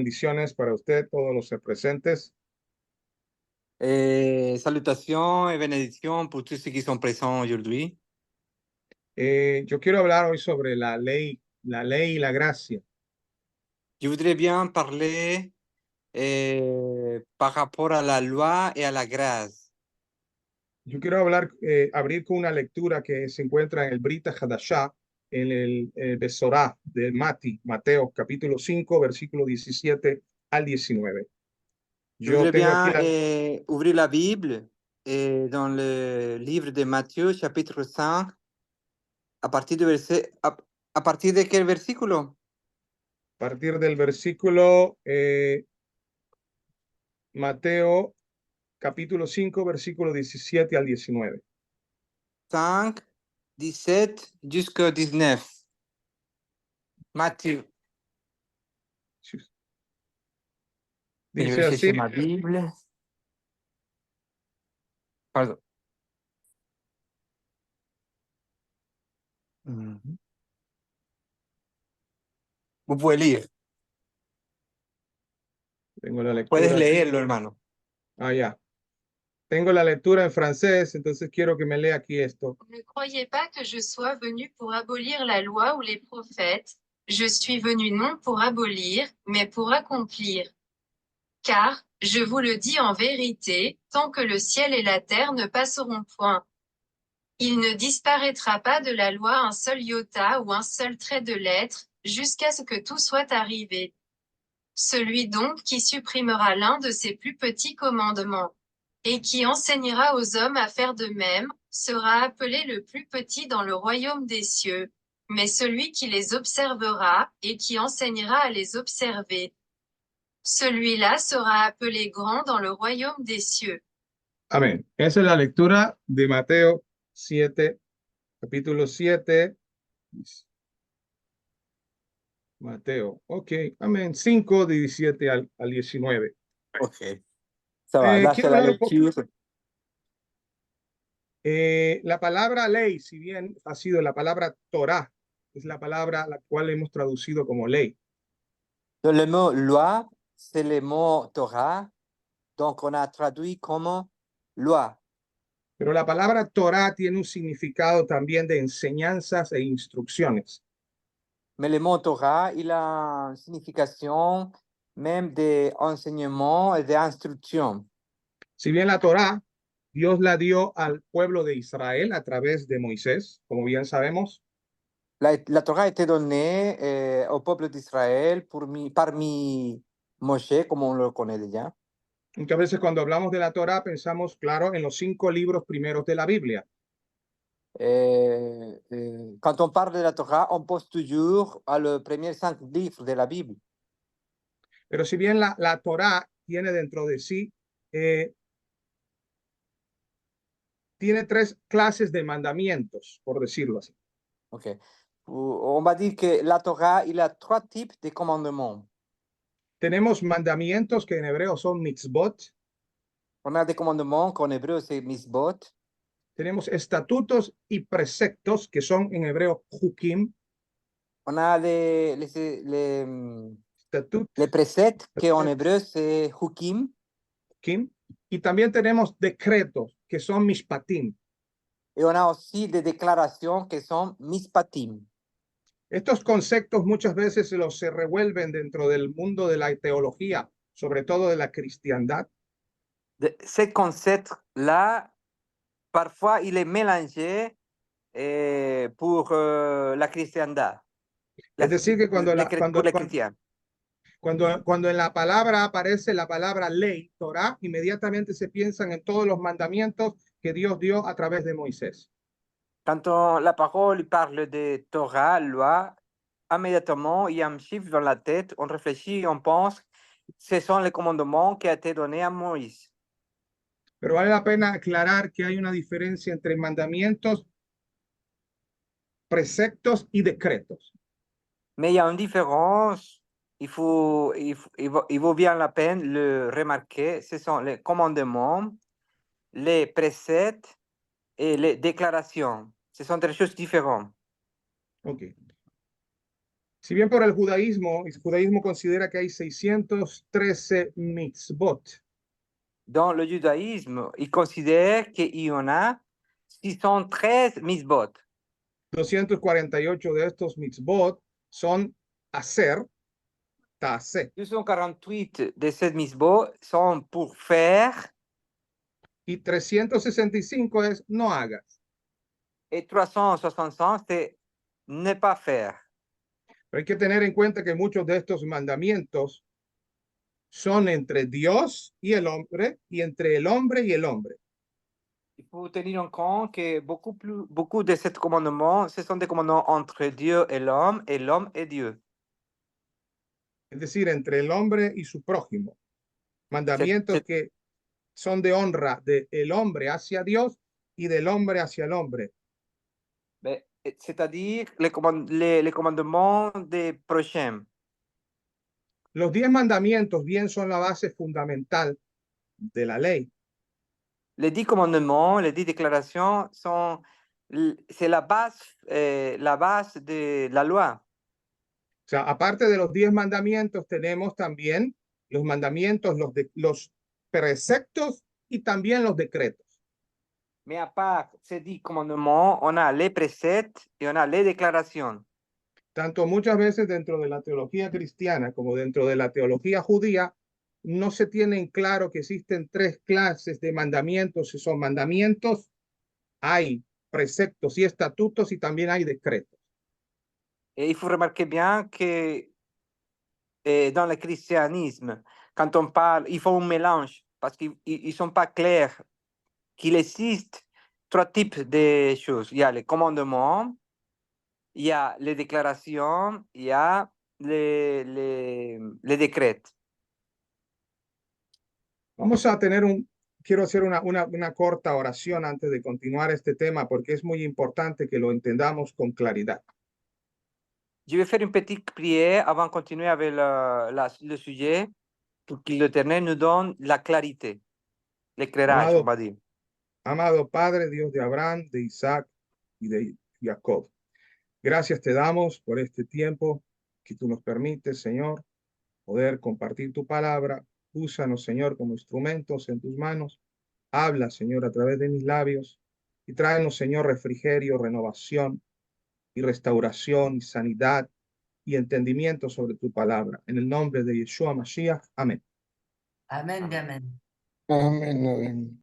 Bendiciones para usted, todos los presentes. Salutations et bénédictions pour tous ceux qui sont présents aujourd'hui. Yo quiero hablar hoy sobre la ley y la gracia. Je voudrais bien parler par rapport à la loi et à la grâce. Yo quiero abrir con una lectura que se encuentra en el Brita Hadashah, en el Besorá de Mateo, capítulo 5, versículo 17 al 19. Je Yo voudrais tengo aquí bien ouvrir la Bible dans le livre de Matthieu, chapitre 5, à partir de quel versículo? a partir del versículo Mateo, capítulo 5, versículo 17 al 19. 5, 17 jusqu'au 19. Matthieu. Je Dice vais chercher así. ma Bible. Pardon. Vous pouvez lire. Tengo la Puedes lectura. leerlo, hermano. Ya. Tengo la lectura en francés, entonces quiero que me lea aquí esto. Ne croyez pas que je sois venu pour abolir la loi ou les prophètes, je suis venu non pour abolir, mais pour accomplir. Car, je vous le dis en vérité, tant que le ciel et la terre ne passeront point, il ne disparaîtra pas de la loi un seul iota ou un seul trait de lettre, jusqu'à ce que tout soit arrivé. Celui donc qui supprimera l'un de ces plus petits commandements, et qui enseignera aux hommes à faire de même, sera appelé le plus petit dans le royaume des cieux, mais celui qui les observera, et qui enseignera à les observer, celui-là sera appelé grand dans le royaume des cieux. Amén. Esa es la lectura de Mateo 7, capítulo 7. Mateo, ok, amén. 5, 17 al 19. Ok. Ça va, là, c'est Quiero la hablar un poco. lecture. La palabra ley, si bien ha sido la palabra Torah, es la palabra la cual hemos traducido como ley. Donc, le mot loi, c'est le mot Torah. Donc, on a traduit comme loi. Pero la palabra Torah tiene un significado también de enseñanzas e instrucciones. Mais le mot Torah, il a une signification même d'enseignement et d'instruction. Si bien la Torah, Dios la dio al pueblo de Israel a través de Moisés, como bien sabemos. La Torah a été donnée au peuple d'Israël parmi Moshe, comme on le connaît déjà. Muchas veces cuando hablamos de la Torah pensamos, claro, en los 5 libros primeros de la Biblia. Quand on parle de la Torah, on pense toujours à le premier 5 livres de la Bible. Pero si bien la Torah tiene dentro de sí, tiene 3 clases de mandamientos, por decirlo así. Okay. On va dire que la Torah, il a 3 types de commandements. Tenemos mandamientos que en hebreo son mitzvot. On a des commandements qu'en hébreu c'est misbot. Tenemos estatutos y preceptos que son en hebreo hukim. On a les préceptes qu'en hébreu c'est hukim. Y también tenemos decretos que son mishpatim. Et on a aussi des déclarations qui sont mispatim. Estos conceptos muchas veces se revuelven dentro del mundo de la teología, sobre todo de la cristiandad. Ces concepts-là, parfois, il est mélangé pour la cristiandad. Es decir, que cuando en la palabra aparece la palabra ley, Torah, inmediatamente se piensan en todos los mandamientos que Dios dio a través de Moisés. Quand la parole parle de Torah, loi, immédiatement, il y a un chiffre dans la tête, on réfléchit, on pense, ce sont les commandements qui ont été donnés à Moïse. Pero vale la pena aclarar que hay una diferencia entre mandamientos, preceptos y decretos. Mais il y a une différence, il vaut bien la peine le remarquer, ce sont les commandements, les préceptes et les déclarations. Ce sont des choses différentes. Ok. Si bien por el judaísmo considera que hay 613 mitzvot, Dans le judaïsme, ils considèrent qu'il y en a 613 misbot. 248 de estos mitzvot son hacer, ta'aseh, 248 de ces misbot sont pour faire y 365 es no hagas. et 365 c'est ne pas faire. Pero hay que tener en cuenta que muchos de estos mandamientos son entre Dios y el hombre y entre el hombre y el hombre. Il faut tenir en compte que beaucoup de ces commandements, ce sont des commandements entre Dieu et l'homme et Dieu. Es decir, entre el hombre y su prójimo. Mandamientos C'est- que son de honra del hombre hacia Dios y del hombre hacia el hombre. C'est-à-dire les commandements des prochains. Los 10 mandamientos bien son la base fundamental de la ley. Les 10 commandements, les 10 déclarations c'est la base de la loi. O sea, aparte de los 10 mandamientos, tenemos también los mandamientos, los preceptos y también los decretos. Mais à part ces 10 commandements, on a les préceptes et on a les déclarations. Tanto muchas veces dentro de la teología cristiana como dentro de la teología judía, no se tiene en claro que existen 3 clases de mandamientos. Si son mandamientos, hay preceptos y estatutos y también hay decretos. Et il faut remarquer bien que dans le christianisme, quand on parle, il faut un mélange parce qu'ils ne sont pas clairs qu'il existe 3 types de choses. Il y a les commandements, il y a les déclarations, il y a les décrets. Vamos a tener quiero hacer una corta oración antes de continuar este tema porque es muy importante que lo entendamos con claridad. Je vais faire une petite prière avant de continuer avec le sujet pour que l'Éternel nous donne la clarité, l'éclairage, on va dire. Amado Padre, Dios de Abraham, de Isaac y de Jacob, gracias te damos por este tiempo que tú nos permites, Señor, poder compartir tu palabra. Úsanos, Señor, como instrumentos en tus manos. Habla, Señor, a través de mis labios y tráenos, Señor, refrigerio, renovación y restauración y sanidad y entendimiento sobre tu palabra. En el nombre de Yeshua Mashiach. Amén. Amén, amén. Amén, amén.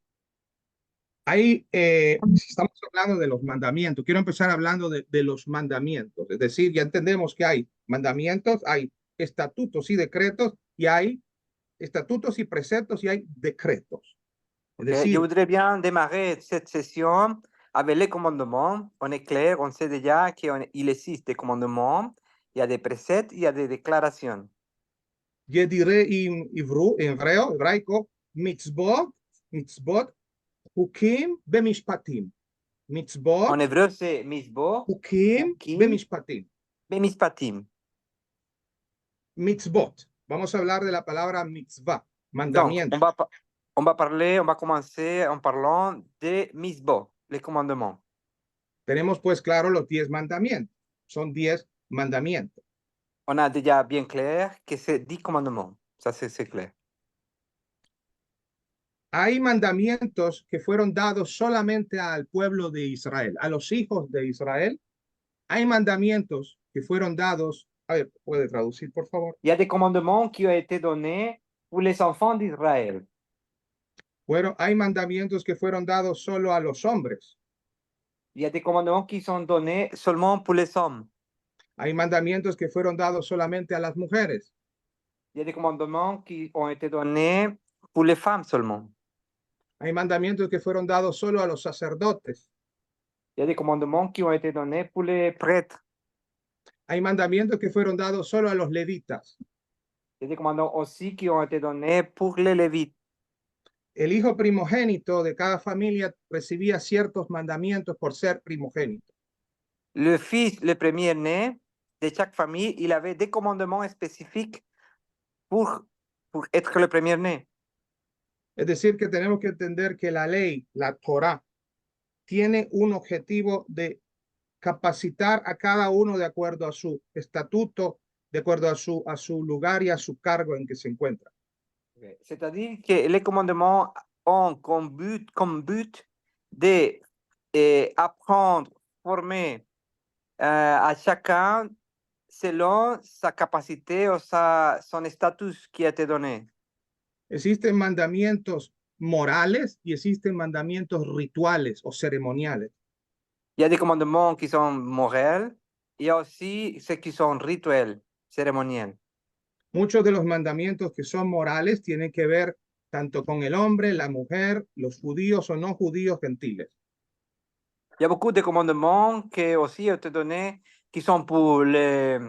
Ahí si estamos hablando de los mandamientos. Quiero empezar hablando de los mandamientos. Es decir, ya entendemos que hay mandamientos, hay estatutos y decretos, y hay estatutos y preceptos y hay decretos. Es decir, Je voudrais bien démarrer cette session avec les commandements. On est clair, on sait déjà qu'il existe des commandements, il y a des préceptes, il y a des déclarations. Yedireim Ivru, en hebraico, mitzvot, hukim bemishpatim. Mitzvot, En hébreu, c'est misbo, hukim hukim, bemishpatim. bemishpatim. Mitzvot. Vamos a hablar de la palabra mitzvah, Donc, mandamiento. on va commencer en parlant des misbo, les commandements. Tenemos pues claro los 10 mandamientos. Son 10 mandamientos. On a déjà bien clair que c'est 10 commandements. Ça, c'est clair. Hay mandamientos que fueron dados solamente al pueblo de Israel, a los hijos de Israel. Hay mandamientos que fueron dados. A ver, ¿puede traducir, por favor? Il y a des commandements qui ont été donnés pour les enfants d'Israël. Hay mandamientos que fueron dados solo a los hombres. Il y a des commandements qui sont donnés seulement pour les hommes. Hay mandamientos que fueron dados solamente a las mujeres. Il y a des commandements qui ont été donnés pour les femmes seulement. Hay mandamientos que fueron dados solo a los sacerdotes. Il y a des commandements qui ont été donnés pour les prêtres. Hay mandamientos que fueron dados solo a los levitas. Il y a des commandements aussi qui ont été donnés pour les Lévites. El hijo primogénito de cada familia recibía ciertos mandamientos por ser primogénito. Le fils, le premier-né de chaque famille, il avait des commandements spécifiques pour être le premier-né. Es decir, que tenemos que entender que la ley, la Torah, tiene un objetivo de capacitar a cada uno de acuerdo a su estatuto, de acuerdo a su lugar y a su cargo en que se encuentra. C'est-à-dire que les commandements ont comme but de apprendre, former à chacun selon sa capacité ou son estatus qui a été donné. Existen mandamientos morales y existen mandamientos rituales o ceremoniales. Il y a des commandements qui sont moraux, il y a aussi ceux qui sont rituels, cérémoniels. Muchos de los mandamientos que son morales tienen que ver tanto con el hombre, la mujer, los judíos o no judíos gentiles. Il y a beaucoup de commandements qui aussi ont été donnés, qui sont pour les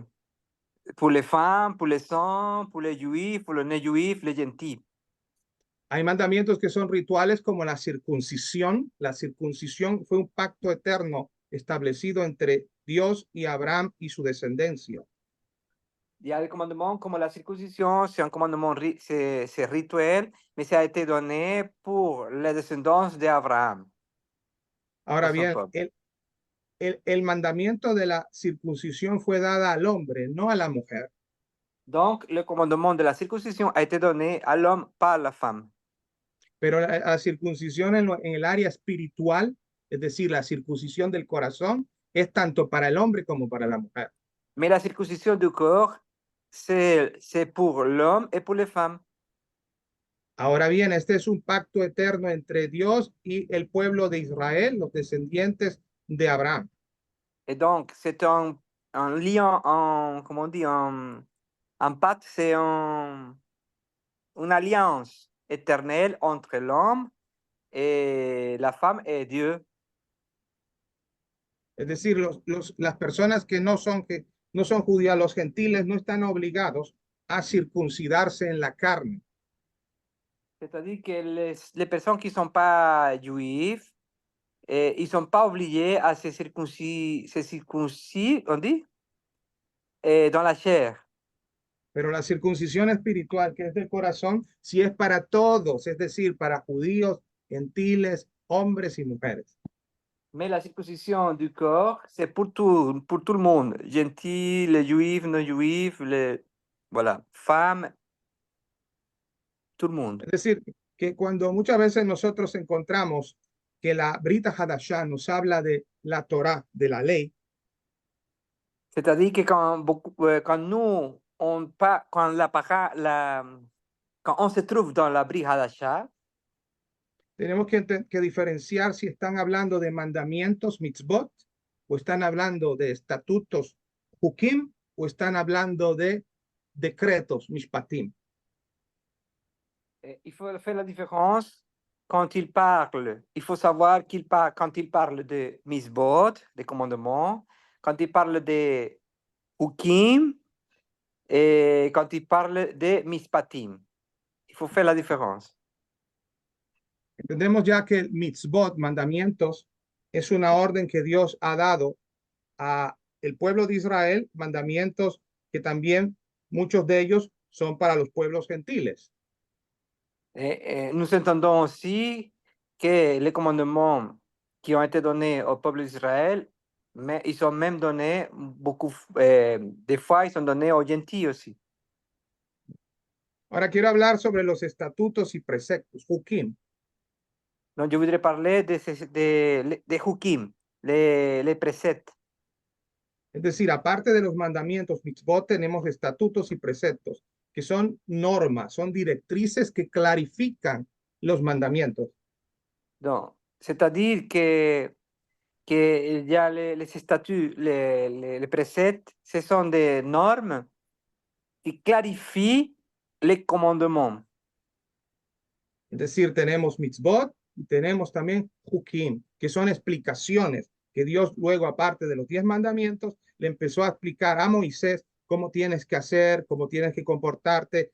femmes, pour les saints, pour les juifs, pour les non-juifs, les gentils. Hay mandamientos que son rituales como la circuncisión. La circuncisión fue un pacto eterno establecido entre Dios y Abraham y su descendencia. Il y a des commandements comme la circoncision, c'est un commandement, c'est rituel, mais ça a été donné pour la descendance d'Abraham. Ahora Por bien, supuesto. el mandamiento de la circuncisión fue dada al hombre, no a la mujer. Donc, le commandement de la circoncision a été donné à l'homme, pas à la femme. Pero la circuncisión en el área espiritual, es decir, la circuncisión del corazón, es tanto para el hombre como para la mujer. Mais la circoncision du corps, c'est pour l'homme et pour les femmes. Ahora bien, este es un pacto eterno entre Dios y el pueblo de Israel, los descendientes de Abraham. Et donc, c'est un lien, comment on dit, un pacte, c'est une alliance éternelle entre l'homme et la femme et Dieu. Es decir, las personas que no son judías, los gentiles, no están obligados a circuncidarse en la carne. C'est-à-dire que les personnes qui ne sont pas juives, ils ne sont pas obligés à se circoncis, on dit, dans la chair. Pero la circuncisión espiritual, que es del corazón, sí es para todos, es decir, para judíos, gentiles, hombres y mujeres. Mais la circoncision du corps, c'est pour tout le monde. Gentils, les juifs, non-juifs, voilà, femmes, tout le monde. Es decir, que cuando muchas veces nosotros encontramos que la Brita Hadashah nos habla de la Torah, de la ley, C'est-à-dire que quand nous, quand on se trouve dans la Brit Hadashah, tenemos que diferenciar si están hablando de mandamientos, mitzvot, o están hablando de estatutos, hukim, o están hablando de decretos, mishpatim. il faut faire la différence quand il parle. Il faut savoir quand il parle de misbot, des commandements, quand il parle de hukim et quand il parle de mispatim. Il faut faire la différence. Entendemos ya que el mitzvot, mandamientos, es una orden que Dios ha dado a el pueblo de Israel, mandamientos que también muchos de ellos son para los pueblos gentiles. Nous entendons aussi que les commandements qui ont été donnés au peuple d'Israël, mais ils sont même donnés beaucoup, des fois ils sont donnés aux gentils aussi. Ahora quiero hablar sobre los estatutos y preceptos, hukim. Donc je voudrais parler de hukim, les préceptes. Es decir, aparte de los mandamientos, mitzvot, tenemos estatutos y preceptos, que son normas, son directrices que clarifican los mandamientos. Donc, c'est-à-dire que il y a les statuts, les préceptes, ce sont des normes qui clarifient les commandements. Es decir, tenemos mitzvot y tenemos también hukim, que son explicaciones que Dios luego, aparte de los 10 mandamientos, le empezó a explicar a Moisés cómo tienes que hacer, cómo tienes que comportarte,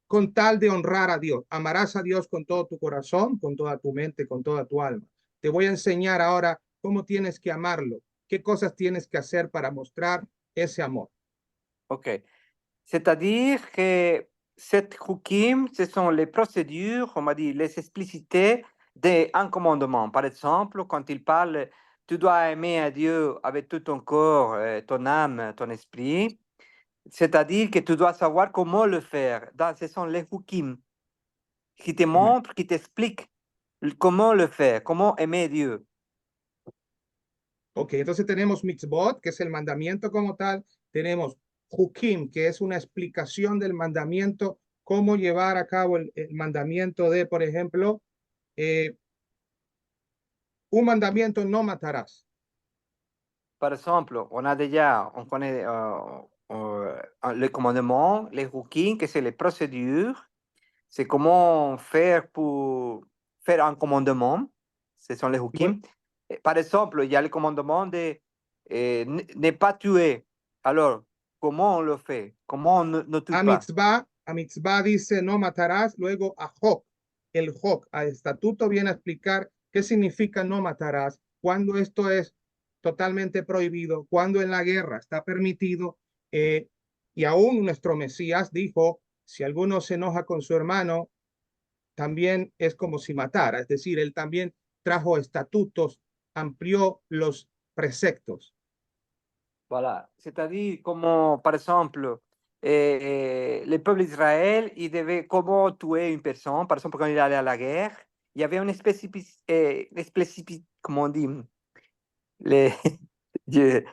con tal de honrar a Dios. Amarás a Dios con todo tu corazón, con toda tu mente, con toda tu alma. Te voy a enseñar ahora cómo tienes que amarlo, qué cosas tienes que hacer para mostrar ese amor. Ok. C'est-à-dire que cette hukim, ce sont les procédures, on m'a dit, les explicités d'un commandement. Par exemple, quand il parle tu dois aimer à Dieu avec tout ton corps, ton âme, ton esprit. C'est-à-dire que tu dois savoir comment le faire. Ce sont les hukim qui te Amén. montrent, qui t'expliquent comment le faire, comment aimer Dieu. Ok, entonces tenemos mitzvot, que es el mandamiento como tal. Tenemos hukim, que es una explicación del mandamiento, cómo llevar a cabo el mandamiento de, por ejemplo, un mandamiento: no matarás. Par exemple, on connaît les commandements, les hukim, que c'est les procédures. C'est comment faire pour faire un commandement. Ce sont les hukim. Par exemple, il y a le commandement de ne pas tuer. Alors, comment on le fait? Comment on ne tue pas? A mitzvah dice no matarás. Luego a Jok, el Jok, a estatuto, viene a explicar qué significa no matarás, cuando esto es totalmente prohibido, cuando en la guerra está permitido. Y aún nuestro Mesías dijo, si alguno se enoja con su hermano, también es como si matara. Es decir, él también trajo estatutos, amplió los preceptos. Voilà. C'est-à-dire, comment, par exemple, le peuple d'Israël, il devait comment tuer une personne. Par exemple, quand il allait à la guerre, il y avait une comment on dit, les, il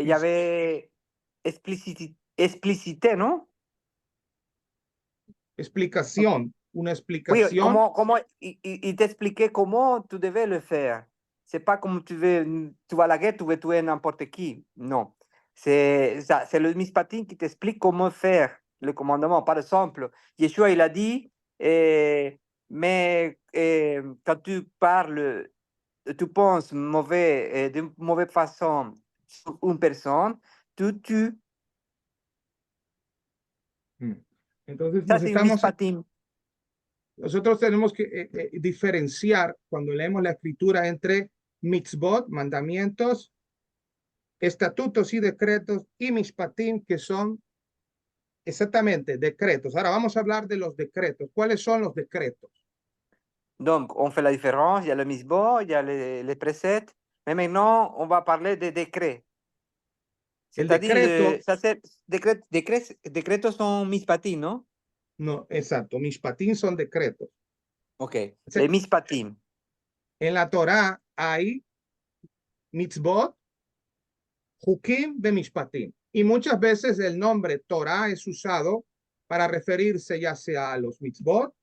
y avait explicité, non? Explicación, una Oui, explicación. comment il t'expliquait comment tu devais le faire. C'est pas comme tu vas à la guerre, tu veux tuer n'importe qui. Non. C'est le Mishpatim qui t'explique comment faire le commandement. Par exemple, Yeshua, il a dit, mais quand tu parles, tu penses mauvais, de mauvaise façon sur une personne, tu tues. Entonces Ça, c'est un Mishpatim. nosotros tenemos que diferenciar cuando leemos la escritura entre mitzvot, mandamientos, estatutos y decretos, y mishpatim, que son exactamente decretos. Ahora vamos a hablar de los decretos. ¿Cuáles son los decretos? Donc, on fait la différence. Il y a le misbah, il y a les préceptes. Mais maintenant, on va parler des décrets. El C'est-à-dire, decreto, décretos sont mispatim, non? no, exacto, mishpatim son decretos. Ok. Les mispatim. En la Torá hay mitzvot, hukim de mishpatim. Y muchas veces el nombre Torá es usado para referirse ya sea a los mitzvot,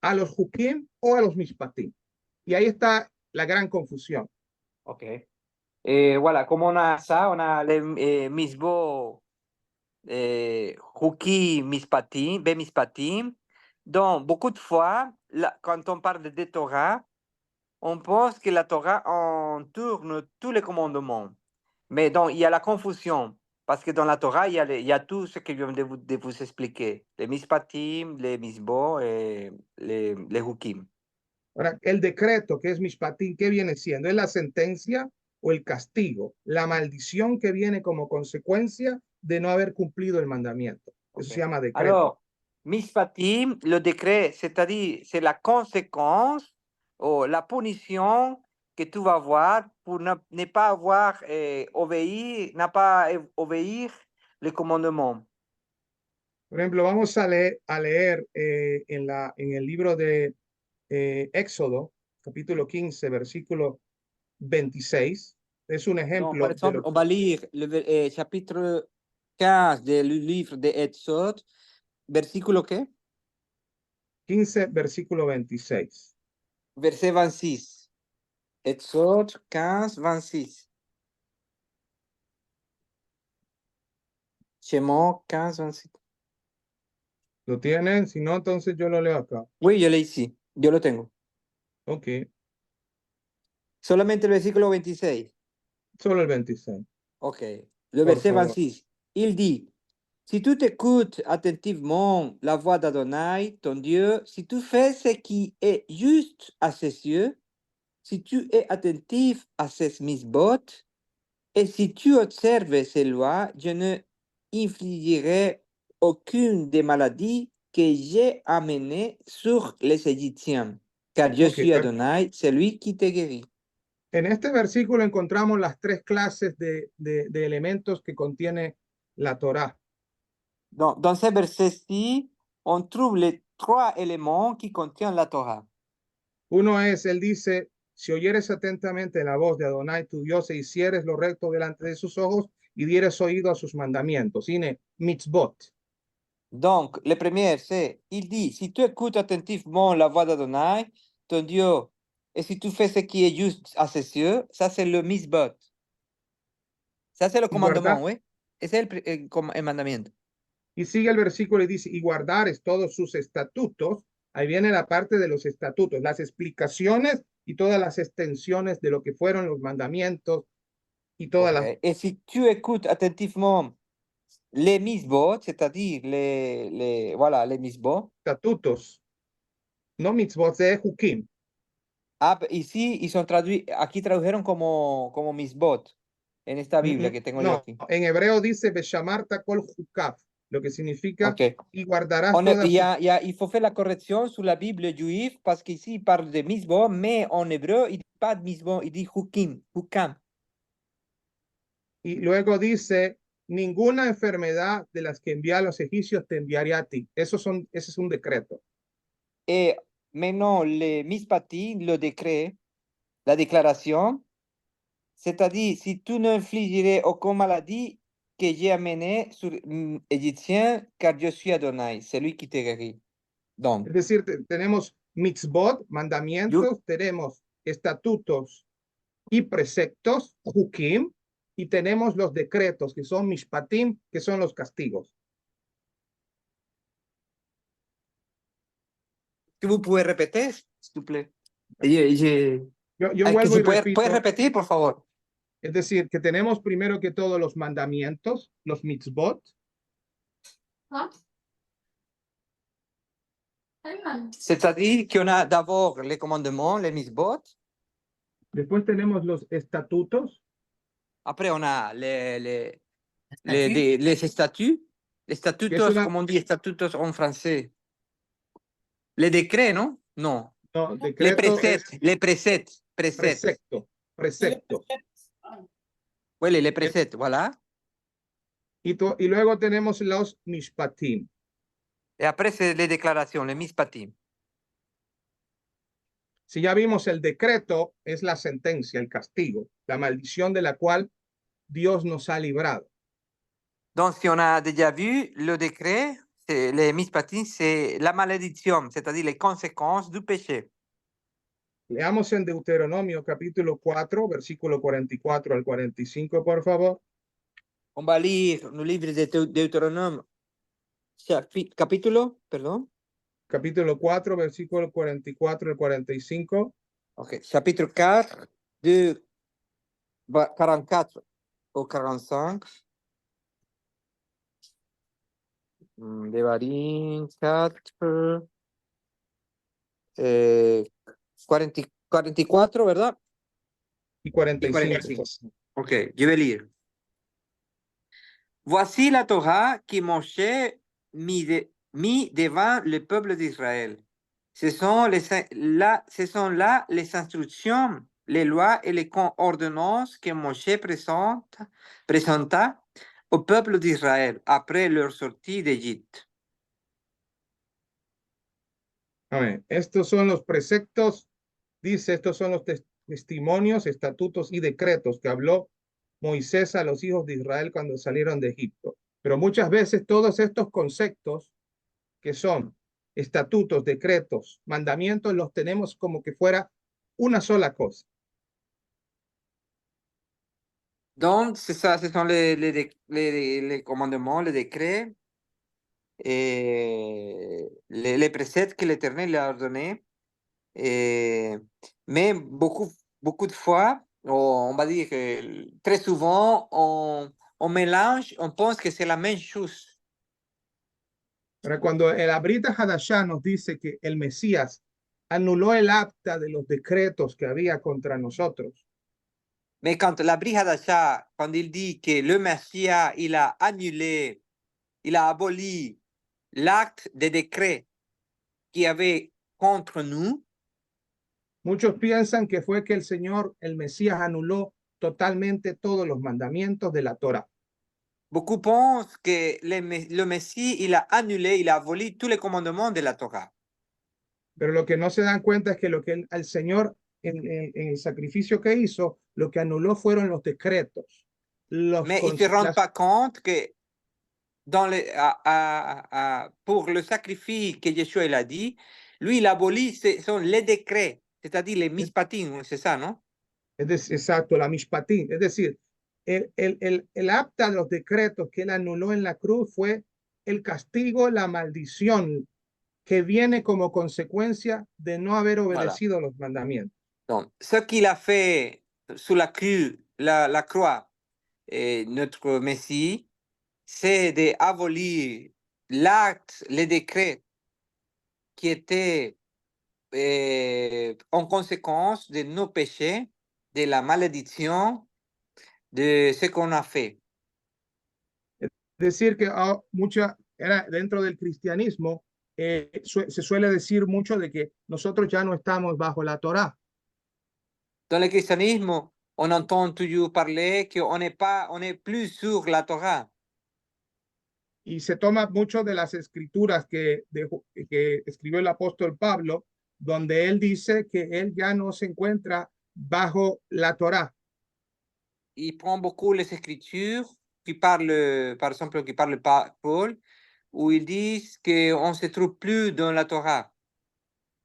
a los hukim o a los mishpatim. Y ahí está la gran confusión. Ok. Voilà, comme on a ça, on a les misbah, hukim, mispatim, mispatim. Donc, beaucoup de fois, quand on parle de Torah, on pense que la Torah entoure tous les commandements. Mais donc, il y a la confusion, parce que dans la Torah, il y a tout ce que je viens de vous expliquer. Les mispatim, les misbah et les hukim. Ahora, el decreto, que es mishpatim, ¿qué viene siendo? ¿Es la sentencia o el castigo? La maldición que viene como consecuencia de no haber cumplido el mandamiento. Eso se llama decreto. Alors, mishpatim, le décret, c'est-à-dire, c'est la conséquence ou la punition que tu vas avoir pour ne pas avoir obéi, ne pas obéir les commandements. Por ejemplo, vamos a leer en el libro de Éxodo, capítulo 15, versículo 26. Es un Donc, ejemplo par exemple, on va lire le chapitre 15 du livre de Exode, versículo ¿qué? 15, versículo 26. Verset 26. Exode 15, 26. Shemot 15, 26. ¿Lo tienen? Si no, entonces yo lo leo acá. Oui, je l'ai ici. Yo lo tengo. Ok, Solamente el versículo 26. solo el 26. Ok. Le Por verset favor. 26. Il dit, si tu écoutes attentivement la voix d'Adonai, ton Dieu, si tu fais ce qui est juste à ses yeux, si tu es attentif à ses misbot, et si tu observes ses lois, je ne infligerai aucune des maladies que j'ai amenées sur les Égyptiens, car je Ok, suis Adonai, celui qui te guérit. En este versículo encontramos las tres clases de elementos que contiene la Torá. Dans ces versets-ci, on trouve les trois éléments qui contiennent la Torah. Uno es, él dice, si oyeres atentamente la voz de Adonai tu Dios e hicieres lo recto delante de sus ojos y dieres oído a sus mandamientos. Ine mitzvot. Donc, le premier, c'est, il dit, si tu écoutes attentivement la voix d'Adonai, ton Dieu, et si tu fais ce qui est juste à ses yeux, ça c'est le misbot. Ça c'est le commandement, oui. Ese es el mandamiento. Y sigue el versículo y dice, y guardares todos sus estatutos. Ahí viene la parte de los estatutos, las explicaciones y todas las extensiones de lo que fueron los mandamientos y todas las Et si tu écoutes attentivement les misbot, c'est-à-dire voilà, les misbot. estatutos, no mitzvot, de Jukim. Ah, ici, ils sont traduits, aquí tradujeron como misbot, en esta Biblia que tengo yo No, aquí. en hebreo dice Beshamarta kol Jukaf, lo que significa Ok. y guardarás On est- todas il faut faire la correction sur la Bible juive parce qu'ici, il parle de misbot, mais en hébreu, il dit pas de misbot, il dit hukim, hukam. Y luego dice, ninguna enfermedad de las que envié a los egipcios te enviaré a ti. Ese es un decreto. Et maintenant, les mispatim, le décret, la déclaration, c'est-à-dire, si tu n'infligerais aucune maladie que j'ai amenée sur Égyptien, car je suis Adonai, c'est lui qui te guérit. Donc, Es decir, tenemos mitzvot, mandamientos, tenemos estatutos y preceptos, Jukim, y tenemos los decretos, que son mishpatim, que son los castigos. que vous pouvez répéter, s'il vous plaît? Yo vuelvo y repito. ¿Puedes repetir, por favor? Es decir, que tenemos primero que todo los mandamientos, los mitzvot. C'est-à-dire qu'on a d'abord les commandements, les misbot. Después tenemos los estatutos. Après, on a les Statut. statuts. Les statutos, comment on dit statutos en français? Les décrets, non? Non. No, Les decretos préceptes, les préceptes, préceptes. precepto, preceptos. Oui, les préceptes, voilà. Y luego tenemos los mishpatim. Et après, c'est les déclarations, les mispatim. Si ya vimos el decreto, es la sentencia, el castigo, la maldición de la cual Dios nos ha librado. Donc, si on a déjà vu le décret, les mispatim, c'est la malédiction, c'est-à-dire les conséquences du péché. Leamos en Deuteronomio capítulo 4, versículo 44 al 45, por favor. On va lire le livre de Deutéronome, capítulo, pardon. Capítulo 4, versículo 44 al 45. Ok, chapitre 4, de 44 au 45. Devarim 4, 44, ¿verdad? Y 45. 45. Ok, je vais lire. Voici la Torah qui Moshe mis devant le peuple d'Israël. Ce sont là les instructions, les lois et les ordonnances que Moshe présenta au peuple d'Israël après leur sortie d'Égypte. Amén. Estos son los preceptos, dice, estos son los testimonios, estatutos y decretos que habló Moisés a los hijos de Israel cuando salieron de Egipto. Pero muchas veces todos estos conceptos que son estatutos, decretos, mandamientos, los tenemos como que fuera una sola cosa. Donc, c'est ça, ce sont les commandements, les décrets, et les préceptes que l'Éternel a ordonnés. Mais beaucoup de fois, on va dire que très souvent, on mélange, on pense que c'est la même chose. Pero cuando el Abrita Hadashah nos dice que el Mesías anuló el acta de los decretos que había contra nosotros, Mais quand l'Abri Hadashah, quand il dit que le Messie, il a annulé, il a aboli l'acte des décrets qu'il y avait contre nous, Muchos piensan que fue que el Señor, el Mesías, anuló totalmente todos los mandamientos de la Torá. Beaucoup pensent que le Messie, il a annulé, il a aboli tous les commandements de la Torah. Pero lo que no se dan cuenta es que lo que el Señor en el sacrificio que hizo, lo que anuló fueron los decretos. Mais ils ne se rendent pas compte que pour le sacrifice que Yeshua il a dit, lui, il abolit, ce sont les décrets, c'est-à-dire les mishpatim, c'est ça, non? Exacto, la mishpatim. Es decir, el acta de los decretos que él anuló en la cruz fue el castigo, la maldición que viene como consecuencia de no haber obedecido los mandamientos. Donc, ce qu'il a fait sous la croix, notre Messie, c'est d'abolir l'acte, les décrets qui étaient en conséquence de nos péchés, de la malédiction, de ce qu'on a fait. Es decir, que era dentro del cristianismo, se suele decir mucho de que nosotros ya no estamos bajo la Torá. Dans le christianisme, on entend toujours parler qu'on n'est plus sur la Torah. Y se toma mucho de las escrituras que escribió el apóstol Pablo, donde él dice que él ya no se encuentra bajo la Torá. Il prend beaucoup les écritures qui parlent, par exemple, qui parlent Paul, où ils disent qu'on ne se trouve plus dans la Torah.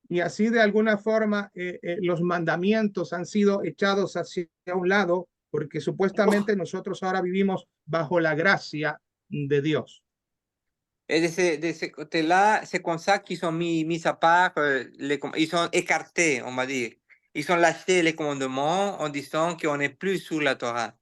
Y así de alguna forma los mandamientos han sido echados hacia un lado porque supuestamente nosotros ahora vivimos bajo la gracia de Dios. Et de ce côté-là, c'est comme ça qu'ils sont mis à part, ils sont écartés, on va dire. Ils ont lâché les commandements en disant qu'on n'est plus sous la Torah.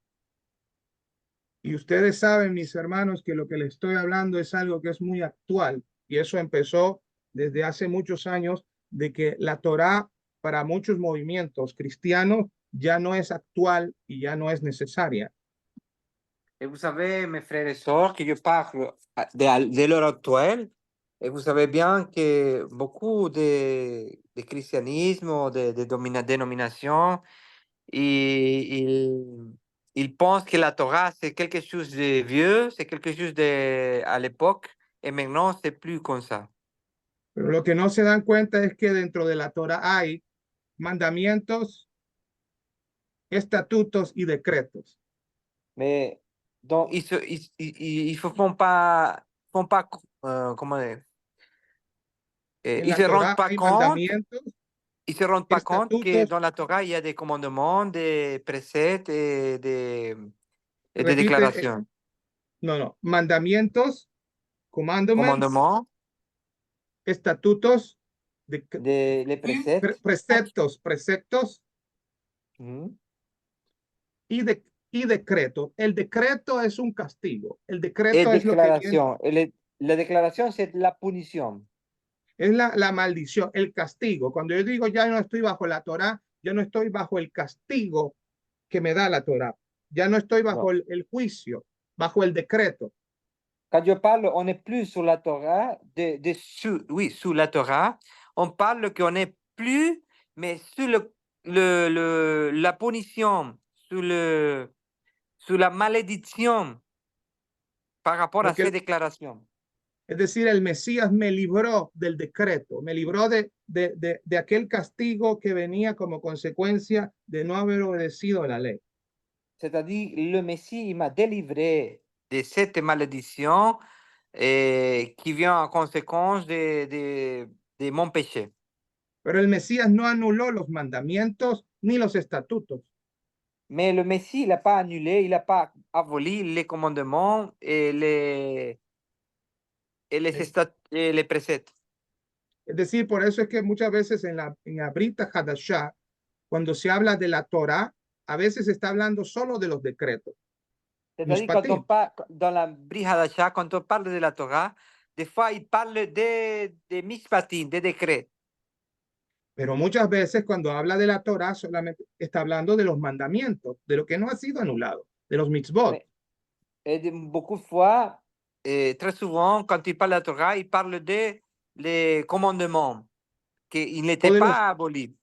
Y ustedes saben, mis hermanos, que lo que les estoy hablando es algo que es muy actual y eso empezó desde hace muchos años, de que la Torá para muchos movimientos cristianos ya no es actual y ya no es necesaria. Et vous savez, mes frères et sœurs, que je parle de l'heure actuelle, et vous savez bien que beaucoup de christianisme, de dénominations, ils pensent que la Torah, c'est quelque chose de vieux, c'est quelque chose de à l'époque, et maintenant, c'est plus comme ça. Pero lo que no se dan cuenta es que dentro de la Torá hay mandamientos, estatutos y decretos. Mais donc, ils ne font pas comment dire, ils se rendent pas compte. Ils ne se rendent pas compte que dans la Torah, il y a des commandements, des préceptes et des déclarations. No, mandamientos, Commandements, estatutos, les préceptes. Preceptos y decretos. El decreto es un castigo. El decreto es lo que viene. La declaración c'est la punition. Es la maldición, el castigo. Cuando yo digo ya no estoy bajo la Torá, ya no estoy bajo el castigo que me da la Torá. Ya no estoy bajo el juicio, bajo el decreto. Quand je parle, on n'est plus sur la Torah, sous la Torah, on parle qu'on n'est plus, mais sous la punition, sous la malédiction par rapport à ces déclarations. Es decir, el Mesías me libró del decreto, me libró de aquel castigo que venía como consecuencia de no haber obedecido la ley. C'est-à-dire, le Messie m'a délivré de cette malédiction qui vient en conséquence de mon péché. Pero el Mesías no anuló los mandamientos ni los estatutos. Mais le Messie, il n'a pas annulé, il n'a pas aboli les commandements et les préceptes. Es decir, por eso es que muchas veces en la Brita Hadashah, cuando se habla de la Torah, a veces se está hablando solo de los decretos. C'est-à-dire, dans la Brit Hadashah, quand on parle de la Torah, des fois, il parle des mishpatim, des décrets. Pero muchas veces cuando habla de la Torah, solamente está hablando de los mandamientos, de lo que no ha sido anulado, de los mitzvot. Et beaucoup de fois, très souvent, quand il parle de la Torah, il parle des commandements, qu'ils n'étaient pas abolis.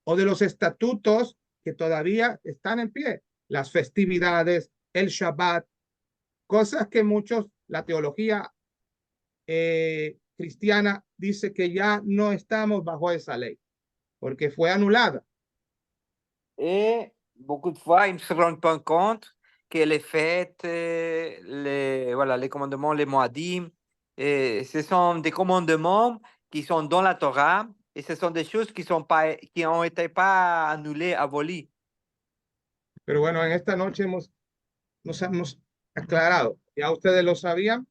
o de los estatutos que todavía están en pie, las festividades, el Shabbat, cosas que muchos, la teología cristiana dice que ya no estamos bajo esa ley, porque fue anulada. Et beaucoup de fois, ils ne se rendent pas compte que les fêtes, voilà, les commandements, les moadim, ce sont des commandements qui sont dans la Torah et ce sont des choses qui ont été pas annulées, abolies. Pero bueno, en esta noche nos hemos aclarado, ya ustedes lo sabían,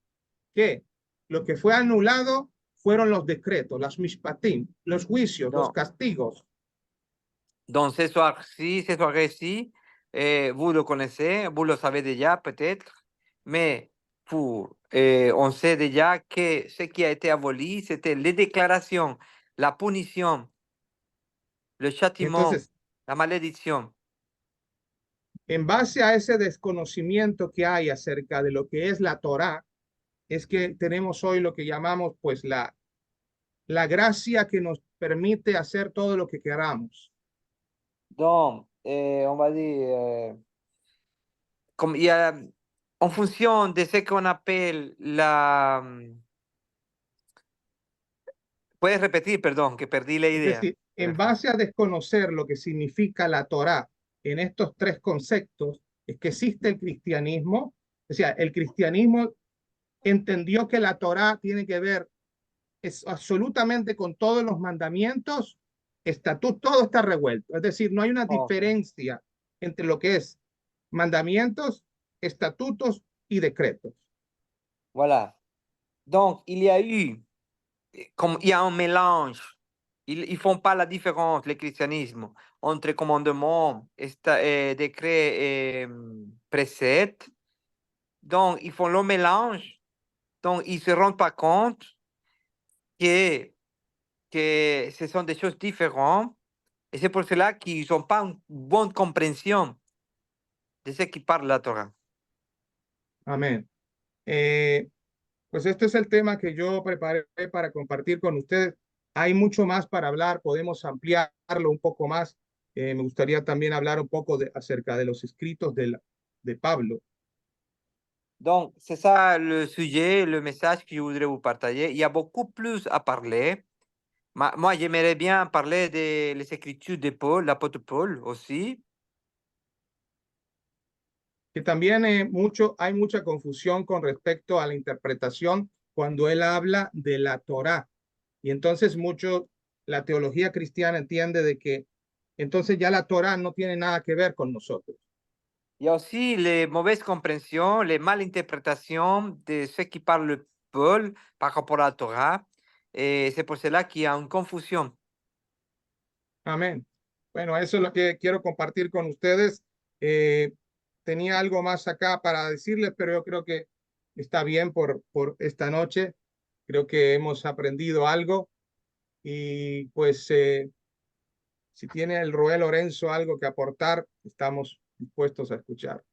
que lo que fue anulado fueron los decretos, las mishpatim, los juicios, los castigos. Donc ce soir-ci, vous le connaissez, vous le savez déjà peut-être, mais on sait déjà que ce qui a été aboli, c'était les déclarations, la punition, le châtiment, Entonces, la malédiction. en base a ese desconocimiento que hay acerca de lo que es la Torá, es que tenemos hoy lo que llamamos pues la gracia que nos permite hacer todo lo que queramos. Donc, on va dire, comme il y a, en fonction de ce qu'on appelle la... Puedes repetir, perdón, que perdí la Es idea. decir, en base a desconocer lo que significa la Torá en estos tres conceptos, es que existe el cristianismo. O sea, el cristianismo entendió que la Torá tiene que ver absolutamente con todos los mandamientos, estatutos, todo está revuelto. Es decir, no hay una diferencia entre lo que es mandamientos, estatutos y decretos. Voilà. Donc, il y a eu, comme il y a un mélange, ils font pas la différence, le christianisme, entre commandements, décrets et préceptes. Donc, ils font le mélange. Donc, ils se rendent pas compte que ce sont des choses différentes. Et c'est pour cela qu'ils n'ont pas une bonne compréhension de ce qui parle la Torah. Amén. Pues este es el tema que yo preparé para compartir con ustedes. Hay mucho más para hablar, podemos ampliarlo un poco más. Me gustaría también hablar un poco acerca de los escritos de Pablo. Donc, c'est ça le sujet, le message que je voudrais vous partager. Il y a beaucoup plus à parler. Moi, j'aimerais bien parler des écritures de Paul, l'apôtre Paul aussi. Que también hay mucha confusión con respecto a la interpretación cuando él habla de la Torá. Y entonces la teología cristiana entiende de que entonces ya la Torá no tiene nada que ver con nosotros. Il y a aussi les mauvaises compréhensions, les malinterprétations de ce qui parle Paul par rapport à la Torah. Et c'est pour cela qu'il y a une confusion. Amén. Bueno, eso es lo que quiero compartir con ustedes. Tenía algo más acá para decirles, pero yo creo que está bien por esta noche. Creo que hemos aprendido algo. Y pues si tiene el Roel Lorenzo algo que aportar, estamos dispuestos a escuchar.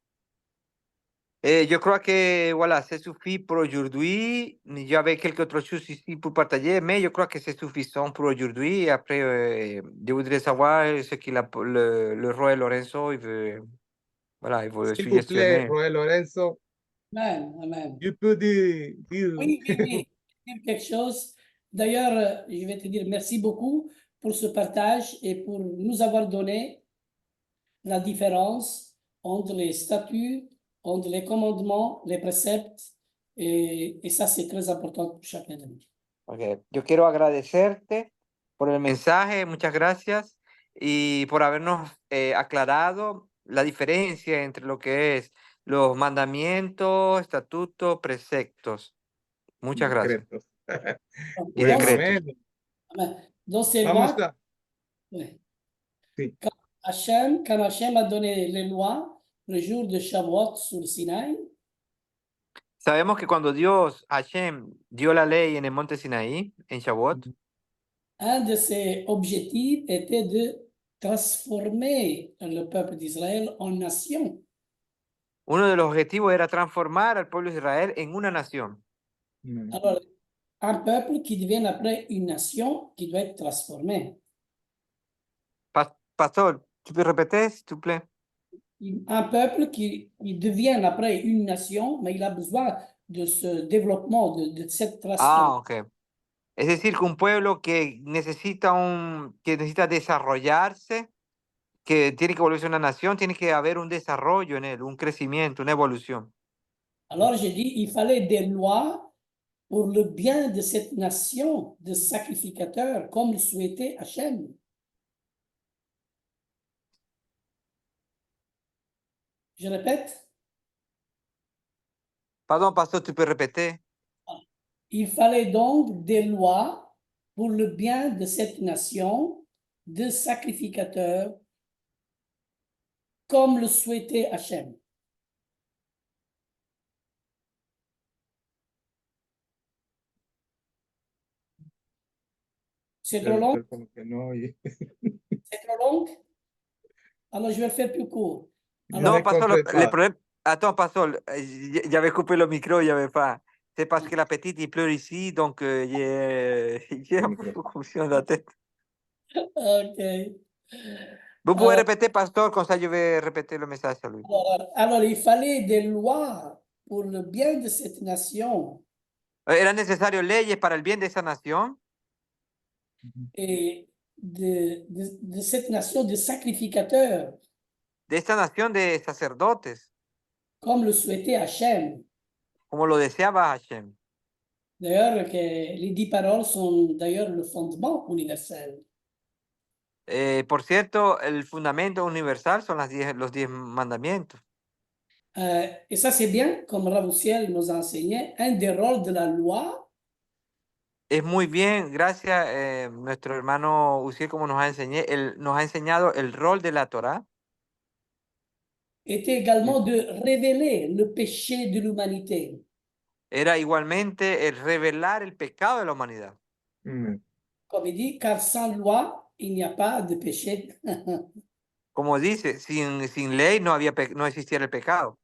Je crois que voilà, c'est suffit pour aujourd'hui. J'avais quelques autres choses ici pour partager, mais je crois que c'est suffisant pour aujourd'hui. Et après, je voudrais savoir ce qu'il a le roi Lorenzo, il veut, voilà, il veut S'il vous plaît, suggestionner. Roel Lorenzo, Amen, amen. tu peux dire. Oui, dire quelque chose. D'ailleurs, je vais te dire merci beaucoup pour ce partage et pour nous avoir donné la différence entre les statuts, entre les commandements, les préceptes, et ça, c'est très important pour chacun de nous. Okay. Yo quiero agradecerte por el mensaje, muchas gracias, y por habernos aclarado la diferencia entre lo que es los mandamientos, estatutos, preceptos. Muchas gracias. Y Donc, decretos. Amén. amen. Dans ces Vamos lois, a. ouais. Sí. Quand Hachem a donné les lois le jour de Shavuot sur le Sinaï, Sabemos que cuando Dios, Hashem, dio la ley en el monte Sinaí, en Shavuot, un de ses objectifs était de transformer le peuple d'Israël en nation. uno de los objetivos era transformar al pueblo de Israel en una nación. Alors, un peuple qui devienne après une nation qui doit être transformée. Pastor, tu peux répéter, s'il te plaît? Un peuple qui devient après une nation, mais il a besoin de ce développement, de cette Ah, transformation. ok. Es decir, que un pueblo que necesita desarrollarse, que tiene que volverse una nación, tiene que haber un desarrollo en él, un crecimiento, una evolución. Alors j'ai dit, il fallait des lois pour le bien de cette nation de sacrificateurs, comme le souhaitait Hachem. Je répète, Pardon, pastor, tu peux répéter? il fallait donc des lois pour le bien de cette nation de sacrificateurs, comme le souhaitait Hachem. C'est trop long? Como que no, y- C'est trop long? Alors, je vais le faire plus court. Alors, Non, pastor, le complète. problème... Attends, pastor, j'avais coupé le micro, il n'y avait pas. C'est parce que la petite, il pleure ici, donc j'ai un peu confusion dans la tête. OK. Vous pouvez répéter, pastor, comme ça je vais répéter le message à lui. Alors, il fallait des lois pour le bien de cette nation Era necesario leyes para el bien de esa nación, et de cette nation de sacrificateurs, de esta nación de sacerdotes, comme le souhaitait Hachem. como lo deseaba Hashem. D'ailleurs, que les 10 paroles sont d'ailleurs le fondement universel. Por cierto, el fundamento universal son los 10 mandamientos. Et ça, c'est bien, comme Ravoussiel nous a enseigné, un des rôles de la loi Es muy bien, gracias nuestro hermano Uziel, como nos ha enseñado el rol de la Torá. était également de révéler le péché de l'humanité. Era igualmente el revelar el pecado de la humanidad. Comme il dit, car sans loi, il n'y a pas de péché. Como dice, sin ley no existiera el pecado.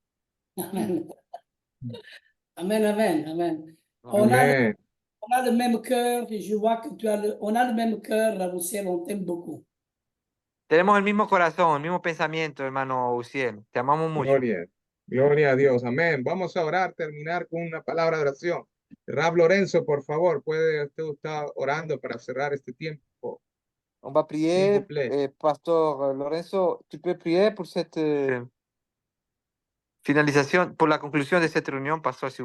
Amen. Amen, amen, amen. Amén. On a le même cœur, et je vois que on a le même cœur, Ravoussiel, on t'aime beaucoup. Tenemos el mismo corazón, el mismo pensamiento, hermano Uziel. Te amamos mucho. Gloria, gloria a Dios. Amén. Vamos a orar, terminar con una palabra de oración. Rab Lorenzo, por favor, puede usted estar orando para cerrar este tiempo. On va prier. S'il vous plaît. Pastor Lorenzo, tu peux prier pour cette finalización, por la conclusión de cette réunion, pastor, s'il vous plaît.